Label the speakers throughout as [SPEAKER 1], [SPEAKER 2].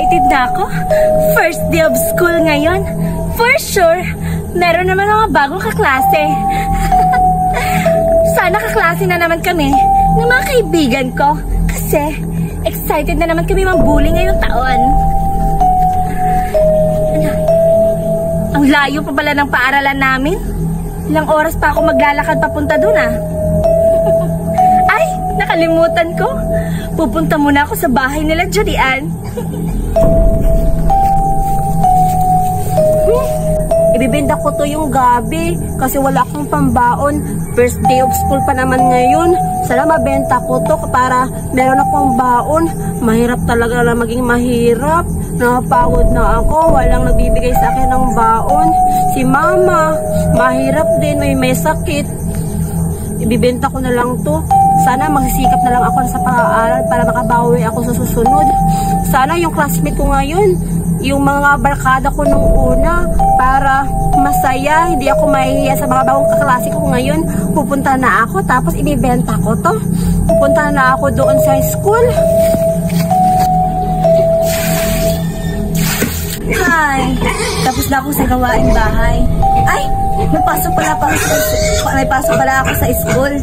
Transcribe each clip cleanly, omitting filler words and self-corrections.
[SPEAKER 1] excited na ako. First day of school ngayon. For sure, meron naman mga bagong kaklase. Sana kaklase na naman kami ng mga kaibigan ko. Kasi excited na naman kami mambuli ngayong taon. Ano? Ang layo pa pala ng paaralan namin. Ilang oras pa ako maglalakad papunta dun ah. Ay, nakalimutan ko. Pupunta muna ako sa bahay nila Julian.
[SPEAKER 2] Ibibenta ko to yung gabi kasi wala akong pambaon. First day of school pa naman ngayon. Sana mabenta ko to para meron akong baon. Mahirap talaga na maging mahirap. Napagod na ako. Walang nagbibigay sa akin ng baon. Si mama, mahirap din. May sakit. Ibibenta ko na lang to. Sana magsisikap na lang ako sa pag-aaral para makabawi ako sa susunod. Sana yung classmate ko ngayon, yung mga barkada ko nung una, para masaya, hindi ako mahihiya sa mga bagong kaklase ko ngayon. Pupunta na ako, tapos ibibenta ko to. Pupunta na ako doon sa school.
[SPEAKER 1] Hi! Tapos na ako sa gawaing bahay. Ay! May pasok pala ako sa school.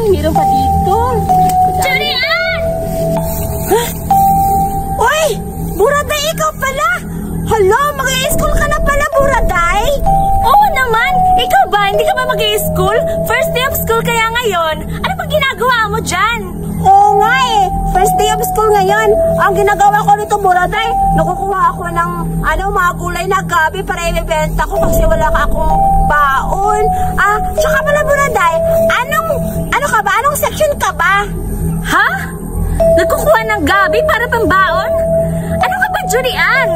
[SPEAKER 2] Meron pa dito.
[SPEAKER 1] Julian!
[SPEAKER 2] Huh? Uy! Buraday, ikaw pala! Hala, mag-i-school ka na pala, Buraday?
[SPEAKER 1] Oo naman! Ikaw ba? Hindi ka ba mag-i-school? First day of school kaya ngayon. Ano pang ginagawa mo dyan?
[SPEAKER 2] Oo nga eh. First day of school ngayon. Ang ginagawa ko nito, Buraday, nakukuha ako ng mga gulay na gabi para ibebenta ko kasi wala ka akong baon. Tsaka pala, Buraday, ano ka ba? Anong section ka ba?
[SPEAKER 1] Ha? Nagkukuha ng gabi para pambaon? Ano ka ba, Julian?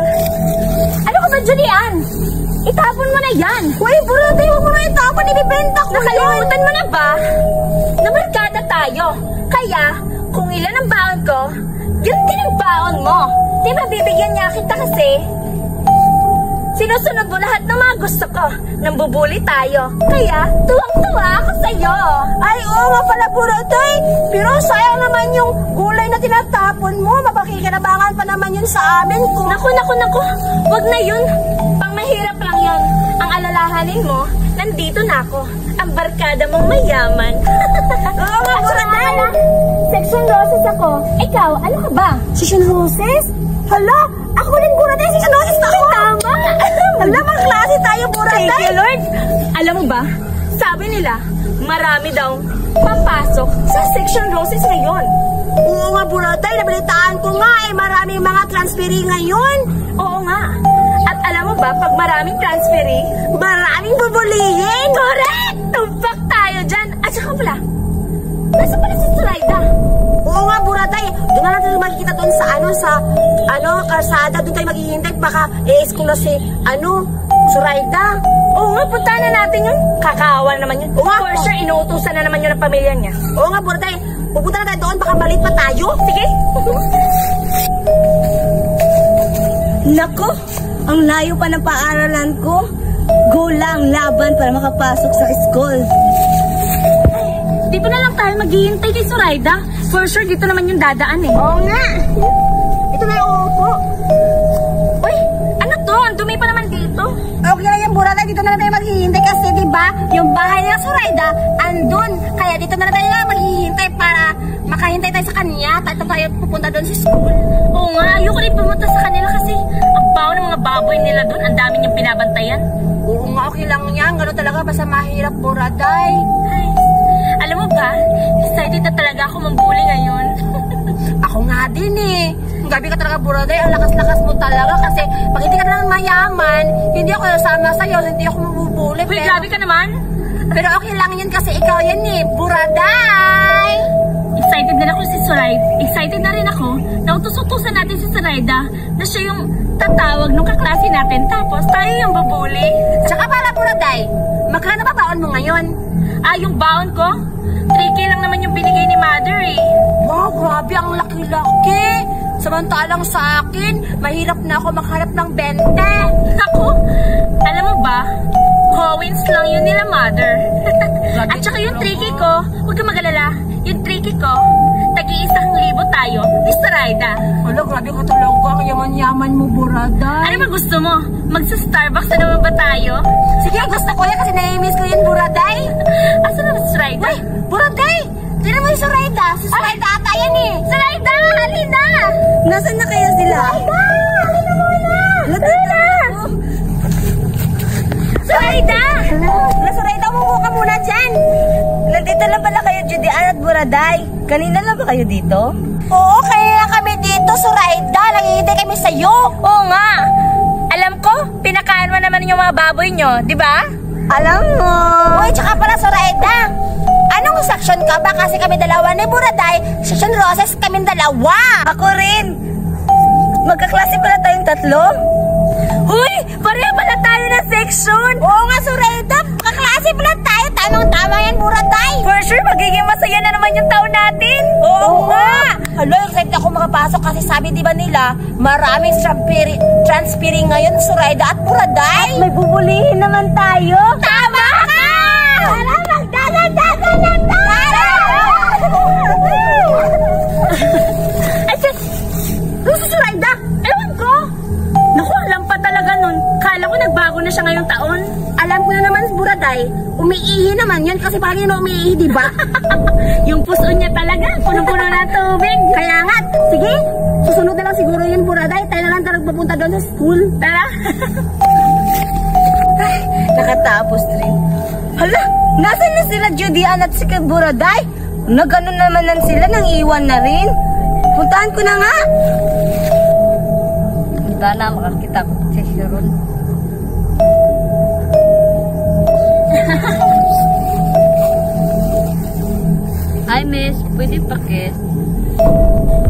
[SPEAKER 1] Itapon mo na yan.
[SPEAKER 2] Uy, Buraday, huwag mo na itapon. Ibibenta ko yan.
[SPEAKER 1] Nakalimutan mo na ba? Nabarkada tayo. Kaya, kung ilan ang baon ko, yun din ang baon mo. Di ba bibigyan niya kita kasi sinusunod mo lahat ng mga gusto ko. Nambubuli tayo. Kaya, tuwang-tuwa ako sa'yo.
[SPEAKER 2] Ay, oo nga pala, Buraday. Pero sayang naman yung gulay na tinatapon mo. Mapakikinabangan pa naman yun sa amin.
[SPEAKER 1] Naku. Wag na yun. Pang mahirap lang yun. Ang alalahanin mo, nandito na ako. Ang barkada mong mayaman.
[SPEAKER 2] Oo nga, Buraday.
[SPEAKER 1] Section Roses ako. Ikaw, ano ka ba?
[SPEAKER 2] Section Roses? Hala, ako rin, Buraday. Section Roses na ako.
[SPEAKER 1] Tama.
[SPEAKER 2] Hala, mga klase tayo, Buraday.
[SPEAKER 1] Thank you, Lord. Alam mo ba, sabi nila, marami daw papasok sa Section Roses ngayon.
[SPEAKER 2] Oo nga, Buraday. Nabalitaan ko nga maraming mga transferee ngayon.
[SPEAKER 1] Oo nga. At alam mo ba, pag maraming transferee,
[SPEAKER 2] maraming bubulihin.
[SPEAKER 1] Correct! Tumpak tayo dyan. At saka pala, nasa pala si Zoraida?
[SPEAKER 2] Oo nga, Buraday. Doon na natin makikita doon sa kalsada. Doon tayo maghihintay. Baka school na si Zoraida.
[SPEAKER 1] Oo nga, punta na natin yun. Kakaawa naman yun. For sure, inuutusan na naman yun ang pamilya niya.
[SPEAKER 2] Oo nga, Buraday. Pupunta na tayo doon. Baka malit pa tayo.
[SPEAKER 1] Sige.
[SPEAKER 2] Nako, ang layo pa ng paaralan ko. Go lang, laban para makapasok sa school.
[SPEAKER 1] Dito na lang tayo maghihintay kay Zoraida. For sure, dito naman yung dadaan eh.
[SPEAKER 2] Oo nga. Ito na yung upo.
[SPEAKER 1] Uy, ano to? Ang dumi pa naman dito.
[SPEAKER 2] Okay na yung Buraday. Dito na tayo maghihintay kasi diba, yung bahay ng Zoraida andun. Kaya dito na tayo maghihintay para makahintay tayo sa kanya. Tayo pupunta doon sa school.
[SPEAKER 1] Oo nga, ayoko rin pumunta sa kanila kasi ang baho ng mga baboy nila doon. Ang dami niyang binabantayan.
[SPEAKER 2] Oo nga, okay lang yan. Ganun talaga, basta mahirap, Buraday.
[SPEAKER 1] Ay, alam mo ba, excited na talaga ako mambuli ngayon.
[SPEAKER 2] Ako nga din eh. Gabi ka talaga, Buraday. Ang lakas-lakas mo talaga kasi pag hindi ka talagang mayaman, hindi ako nasama sa'yo, hindi ako mabubuli.
[SPEAKER 1] Uy, grabe ka naman.
[SPEAKER 2] Pero okay lang yan kasi ikaw yan eh, Buraday.
[SPEAKER 1] Excited na ako si Zoraida. Excited na rin ako na utos-utusan natin si Zoraida na siya yung tatawag ng kaklase natin tapos tayo yung babuli.
[SPEAKER 2] Tsaka pala, Buraday, magkano ba baon mo ngayon?
[SPEAKER 1] Yung baon ko? 3K lang naman yung binigay ni Mother eh.
[SPEAKER 2] Wow, grabe, ang laki-laki. Samantalang sa akin, mahirap na ako makahanap ng 20.
[SPEAKER 1] Ako, alam mo ba, coins lang yun nila Mother. At saka yung 3K ko, huwag kang mag-alala, yung 3K ko, tag-1,000 tayo ni Zoraida. Zoraida.
[SPEAKER 2] Wala, grabe ka talaga. Ang yaman-yaman mo, Buraday.
[SPEAKER 1] Ano ba gusto mo? Magsa-Starbucks na naman ba tayo?
[SPEAKER 2] Sige, gusto ko yan kasi nai-miss ko yun, Buraday.
[SPEAKER 1] Asan na ba si Zoraida?
[SPEAKER 2] Ay, Buraday! Tignan mo yung Zoraida. Si Zoraida ata yan eh.
[SPEAKER 1] Zoraida! Halina!
[SPEAKER 2] Nasaan na kaya sila?
[SPEAKER 1] Zoraida! Halina muna!
[SPEAKER 2] Zoraida!
[SPEAKER 1] Zoraida!
[SPEAKER 2] Zoraida, umuho ka muna dyan. Nandito lang pala kayo, Judian at Buraday. Kanina lang ba kayo dito? Oo, kaya kami dito, Zoraida. Nangihintay kami sa'yo.
[SPEAKER 1] Oo nga! Alam ko, pinakain mo naman yung mga baboy nyo, di ba?
[SPEAKER 2] Alam mo. Uy, tsaka pala, Zoraida. Anong section ka ba? Kasi kami dalawa ni Buraday. Section Roses, kaming dalawa. Ako rin. Magkaklase pala tayong tatlo.
[SPEAKER 1] Huy! Pareho pala tayo na section!
[SPEAKER 2] Oo nga, Zoraida. Magkaklase pala tayo. Tamang-tama yan, Buraday.
[SPEAKER 1] For sure, magiging masaya na naman yung taon natin!
[SPEAKER 2] Oo nga! Hala, excited ako makapasok kasi sabi di ba nila, maraming transferring ngayon, Zoraida at Buraday.
[SPEAKER 1] May bubulihin naman tayo!
[SPEAKER 2] Tama ka! Tara, magdagan-dagan na tayo!
[SPEAKER 1] Ay, ano si Zoraida? Ewan ko! Naku, alam pa talaga nun. Kala ko nagbago na siya ngayong taon.
[SPEAKER 2] Alam ko na naman, Buraday, umiihi naman yan kasi parang yun umiihi, di ba?
[SPEAKER 1] Yung puso niya talaga, punong-puno ng tubig.
[SPEAKER 2] Kaya nga, sige, susunod na lang siguro yun, Buraday. Tayo na lang talagang papunta doon sa school.
[SPEAKER 1] Tara!
[SPEAKER 2] Ay, nakatapos rin. Hala, nasan na sila, Judian at si Buraday? Nagano naman lang sila, nang iwan na rin. Puntahan ko na nga. Punta na, makakita ko si Sharon.
[SPEAKER 1] Hi, miss. Pwede pakit?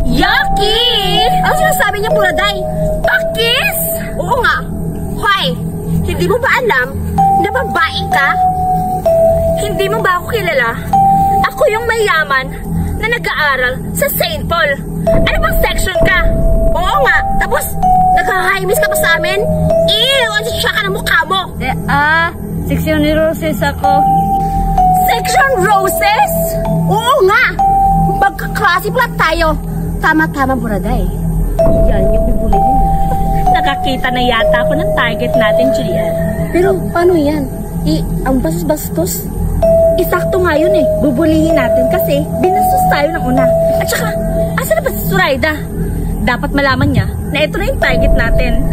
[SPEAKER 1] Yucky!
[SPEAKER 2] Ano sinasabi niya, Buraday?
[SPEAKER 1] Pakis!
[SPEAKER 2] Oo nga. Hoy, hindi mo ba alam na babae ka?
[SPEAKER 1] Hindi mo ba ako kilala? Ako yung mayaman na nag-aaral sa St. Paul. Ano bang section ka?
[SPEAKER 2] Oo nga. Tapos, nagkakaimis ka pa sa amin? Ang siya ka ng mukha mo.
[SPEAKER 1] Section Roses ako.
[SPEAKER 2] Section Roses? Oo nga. Magkaklase pala tayo. Tama-tama, Buraday. Yan yung bibulihin.
[SPEAKER 1] Nakakita na yata ako ng target natin, Julian.
[SPEAKER 2] Pero, paano yan? Ang bastos-bastos?
[SPEAKER 1] Isakto nga yun eh. Bubulihin natin kasi binastos tayo ng una. At saka, asa na ba si Zoraida? Dapat malaman niya na ito na yung target natin.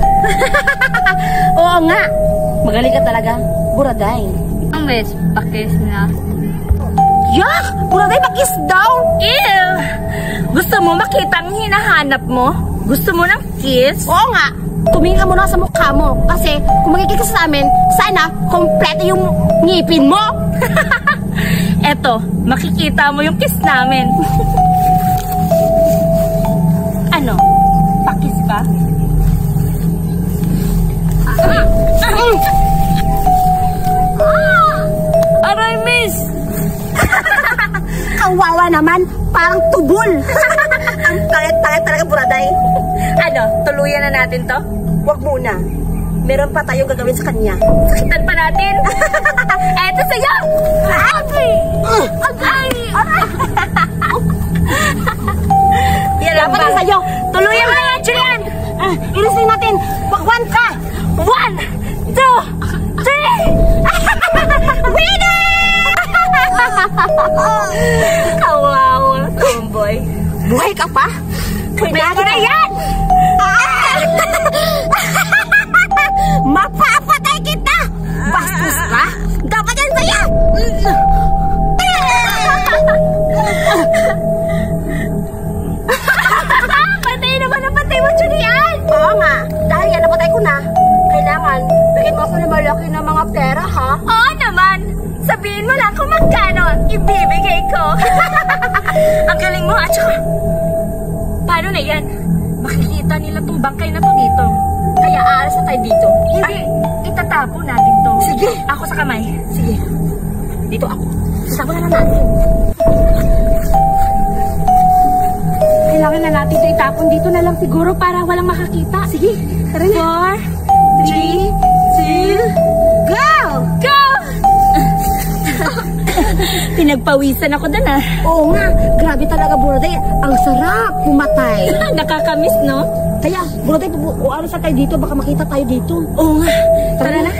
[SPEAKER 2] Oo nga. Magaling ka talaga, Buraday.
[SPEAKER 1] Ang mes, pakis na.
[SPEAKER 2] Yak! Buraday, pakis daw!
[SPEAKER 1] Ew! Gusto mo makita ang hinahanap mo? Gusto mo ng kiss?
[SPEAKER 2] Oo nga. Tumingin ka muna sa mukha mo. Kasi kung magkikita sa amin, sana kompleto yung ngipin mo.
[SPEAKER 1] Eto, makikita mo yung kiss namin. Ano? Pakis ba? Aray, miss!
[SPEAKER 2] Kawawa naman, parang tubol. Ang tangit-tangit talaga, Buraday.
[SPEAKER 1] Ano, tuluyan na natin to?
[SPEAKER 2] Huwag muna. Meron pa tayong gagawin sa kanya.
[SPEAKER 1] Sakitan pa natin. Eto sa'yo! Agay! Agay! Yan lang
[SPEAKER 2] Dapat
[SPEAKER 1] ba?
[SPEAKER 2] lang sa'yo.
[SPEAKER 1] Tuluyan mo na yan, Julian!
[SPEAKER 2] Ilisin natin. Wagwan ka.
[SPEAKER 1] 1, 2, 3!
[SPEAKER 2] Winner!
[SPEAKER 1] Kawawa, tomboy.
[SPEAKER 2] Buhay ka pa?
[SPEAKER 1] Kumain ko na yan!
[SPEAKER 2] Mapapatay kita! Bastos ka? Dapat yan sa'yo!
[SPEAKER 1] Patay naman ang patay mo, Julian!
[SPEAKER 2] Oo nga, dahil yan napatay ko na. Kailangan, bigyan mo ako ng malaki na mga pera, ha?
[SPEAKER 1] Oo naman! Sabihin mo lang kung magkano ibibigay ko. Ang galing mo, at saka, paano na yan? Makikita nila tong bangkay na to dito. Kaya aalas na tayo dito. Hindi, itatapo natin to.
[SPEAKER 2] Sige.
[SPEAKER 1] Ako sa kamay.
[SPEAKER 2] Sige. Dito ako. Sasama na natin.
[SPEAKER 1] Kailangan na natin ito itapon dito na lang siguro para walang makakita.
[SPEAKER 2] Sige. Tara na.
[SPEAKER 1] 4, 3, 2,
[SPEAKER 2] Go!
[SPEAKER 1] go! Pinagpawisan ako dun ah.
[SPEAKER 2] Oo nga, grabe talaga, Buraday. Ang sarap pumatay.
[SPEAKER 1] Nakakamiss, no?
[SPEAKER 2] Kaya, Buraday, ano sa tayo dito? Baka makita tayo dito.
[SPEAKER 1] Oo nga. Tara na.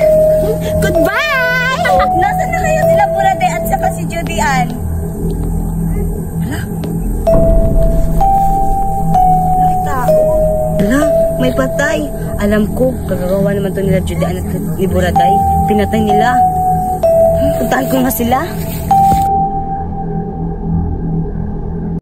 [SPEAKER 1] Goodbye! Nasaan na kayo sila Buraday at saka si Judy Ann?
[SPEAKER 2] Hala, may patay. Alam ko, kagagawa naman to nila Judy Ann at ni Buraday. Pinatay nila. Puntahan ko nga sila.